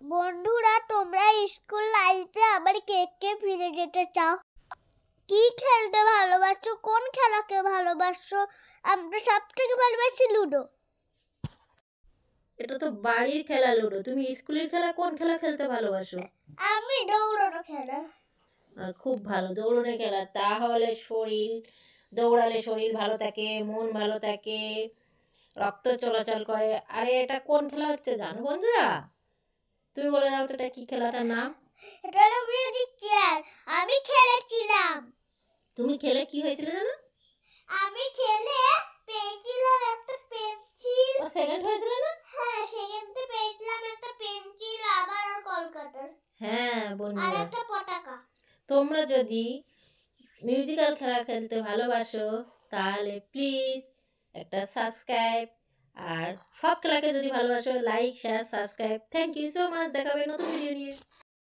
বন্ধুরা, তোমরা স্কুল লাইফে আবার কে কে ফিরে যেতে চাও? কি খেলতে ভালোবাসো? কোন খেলাকে ভালোবাসো? আমরা সব থেকে ভালোবাসি লুডো। এটা তো বাড়ির খেলা লুডো। তুমি স্কুলের খেলা কোন খেলা খেলতে ভালোবাসো? আমি দৌড়ানো খেলা। খুব ভালো, দৌড়ানো খেলা। তাহলে দৌড়ালে শরীর ভালো থাকে, মন ভালো থাকে, রক্ত চলাচল করে। আরে এটা কোন খেলা হচ্ছে জানো বন্ধুরা? তুমি বলে দাও তো, এটা কি খেলাটার নাম? এটা হলো মিউজিক চেয়ার। আমি খেলেছিলাম। তুমি খেলে কি হয়েছিল জানো? আমি খেলে পেয়েছিলাম একটা পেন্সিল। সেকেন্ড হয়েছিল না? হ্যাঁ, সেকেন্ডে পেয়েছিলাম একটা পেন্সিল, আবার আর কলকাতার। হ্যাঁ আর বন্ধুরা, একটা পতাকা। তোমরা যদি মিউজিক্যাল খেলা খেলতে ভালোবাসো তাহলে প্লিজ একটা সাবস্ক্রাইব, আর সব খেলাকে যদি ভালোবাসো like share subscribe. Thank you so much. দেখাবে নতুন ভিডিও।